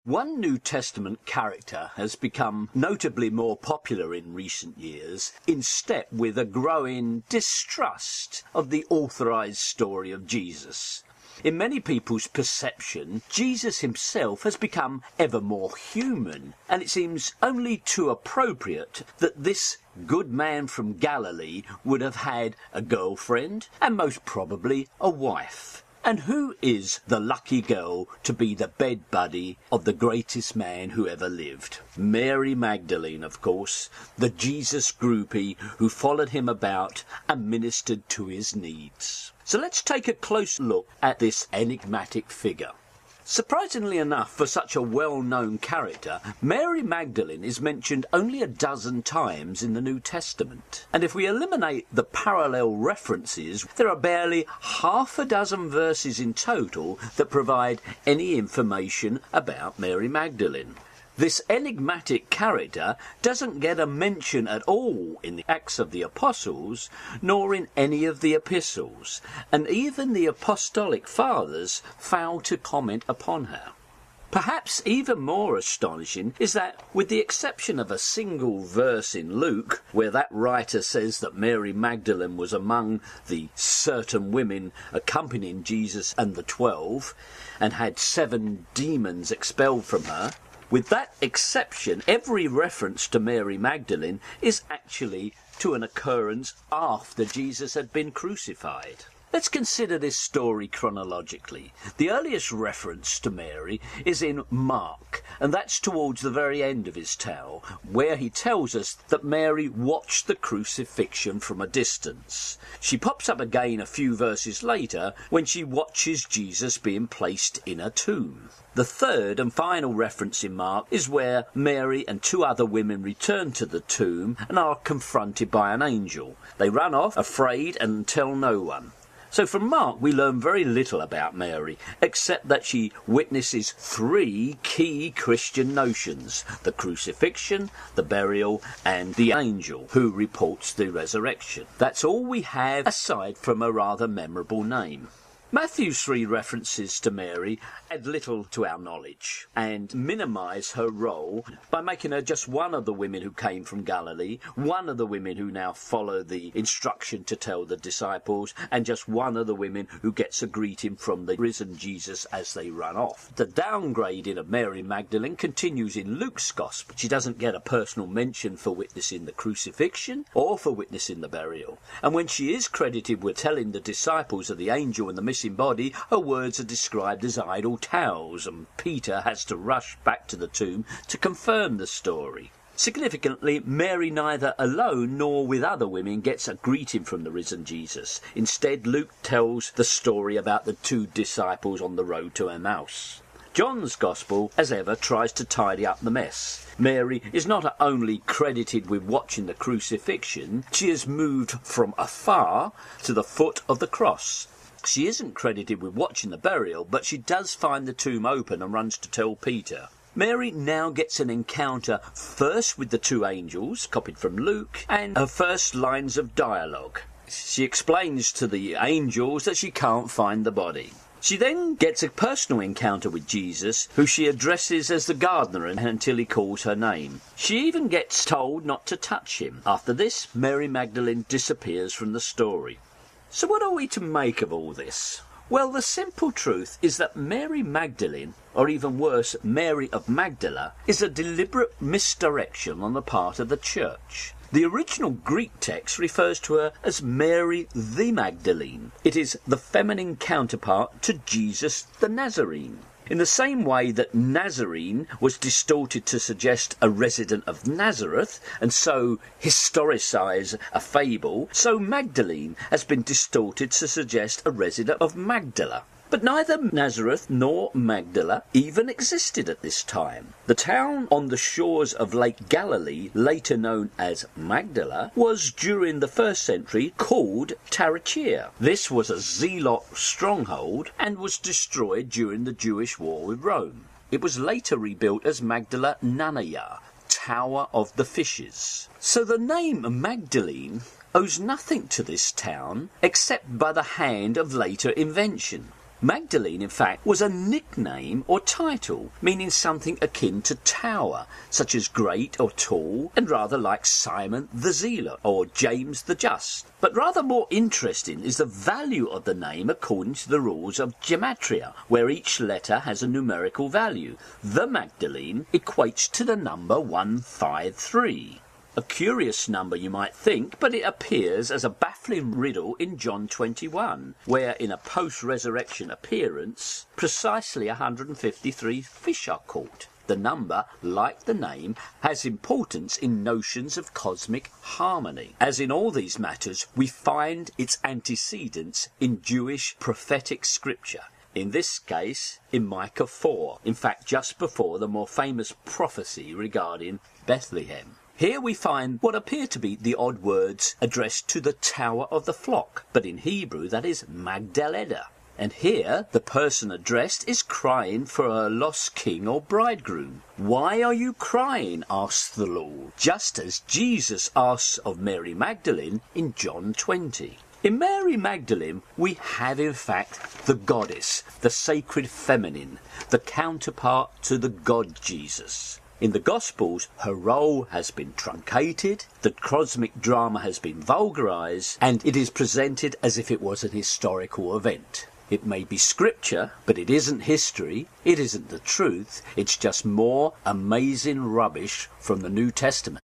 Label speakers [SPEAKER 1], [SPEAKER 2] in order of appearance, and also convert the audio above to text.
[SPEAKER 1] One New Testament character has become notably more popular in recent years, in step with a growing distrust of the authorized story of Jesus. In many people's perception, Jesus himself has become ever more human, and it seems only too appropriate that this good man from Galilee would have had a girlfriend, and most probably a wife. And who is the lucky girl to be the bed buddy of the greatest man who ever lived? Mary Magdalene, of course, the Jesus groupie who followed him about and ministered to his needs. So let's take a close look at this enigmatic figure. Surprisingly enough, for such a well-known character, Mary Magdalene is mentioned only a dozen times in the New Testament. And if we eliminate the parallel references, there are barely half a dozen verses in total that provide any information about Mary Magdalene. This enigmatic character doesn't get a mention at all in the Acts of the Apostles, nor in any of the epistles, and even the Apostolic Fathers fail to comment upon her. Perhaps even more astonishing is that, with the exception of a single verse in Luke, where that writer says that Mary Magdalene was among the certain women accompanying Jesus and the 12, and had 7 demons expelled from her, with that exception, every reference to Mary Magdalene is actually to an occurrence after Jesus had been crucified. Let's consider this story chronologically. The earliest reference to Mary is in Mark, and that's towards the very end of his tale, where he tells us that Mary watched the crucifixion from a distance. She pops up again a few verses later when she watches Jesus being placed in a tomb. The third and final reference in Mark is where Mary and 2 other women return to the tomb and are confronted by an angel. They run off, afraid, and tell no one. So from Mark we learn very little about Mary, except that she witnesses 3 key Christian notions: the crucifixion, the burial, and the angel who reports the resurrection. That's all we have aside from a rather memorable name. Matthew's 3 references to Mary add little to our knowledge and minimise her role by making her just one of the women who came from Galilee, one of the women who now follow the instruction to tell the disciples, and just one of the women who gets a greeting from the risen Jesus as they run off. The downgrading of Mary Magdalene continues in Luke's Gospel. She doesn't get a personal mention for witnessing the crucifixion or for witnessing the burial. And when she is credited with telling the disciples of the angel and the missing body, her words are described as idle tales, and Peter has to rush back to the tomb to confirm the story. Significantly, Mary neither alone nor with other women gets a greeting from the risen Jesus. Instead, Luke tells the story about the 2 disciples on the road to Emmaus. John's Gospel, as ever, tries to tidy up the mess. Mary is not only credited with watching the crucifixion, she is moved from afar to the foot of the cross. She isn't credited with watching the burial, but she does find the tomb open and runs to tell Peter. Mary now gets an encounter first with the 2 angels, copied from Luke, and her first lines of dialogue. She explains to the angels that she can't find the body. She then gets a personal encounter with Jesus, who she addresses as the gardener until he calls her name. She even gets told not to touch him. After this, Mary Magdalene disappears from the story. So what are we to make of all this? Well, the simple truth is that Mary Magdalene, or even worse, Mary of Magdala, is a deliberate misdirection on the part of the Church. The original Greek text refers to her as Mary the Magdalene. It is the feminine counterpart to Jesus the Nazarene. In the same way that Nazarene was distorted to suggest a resident of Nazareth, and so historicise a fable, so Magdalene has been distorted to suggest a resident of Magdala. But neither Nazareth nor Magdala even existed at this time. The town on the shores of Lake Galilee, later known as Magdala, was during the 1st century called Thyatira. This was a zealot stronghold and was destroyed during the Jewish war with Rome. It was later rebuilt as Magdala Nanaya, Tower of the Fishes. So the name Magdalene owes nothing to this town except by the hand of later invention. Magdalene, in fact, was a nickname or title, meaning something akin to tower, such as great or tall, and rather like Simon the Zealot or James the Just. But rather more interesting is the value of the name according to the rules of gematria, where each letter has a numerical value. The Magdalene equates to the number 153. A curious number, you might think, but it appears as a baffling riddle in John 21, where in a post-resurrection appearance, precisely 153 fish are caught. The number, like the name, has importance in notions of cosmic harmony. As in all these matters, we find its antecedents in Jewish prophetic scripture. In this case, in Micah 4, in fact just before the more famous prophecy regarding Bethlehem. Here we find what appear to be the odd words addressed to the tower of the flock, but in Hebrew that is Magdalena. And here the person addressed is crying for a lost king or bridegroom. "Why are you crying?" asks the Lord, just as Jesus asks of Mary Magdalene in John 20. In Mary Magdalene we have in fact the goddess, the sacred feminine, the counterpart to the God Jesus. In the Gospels, her role has been truncated, the cosmic drama has been vulgarised, and it is presented as if it was an historical event. It may be scripture, but it isn't history, it isn't the truth, it's just more amazing rubbish from the New Testament.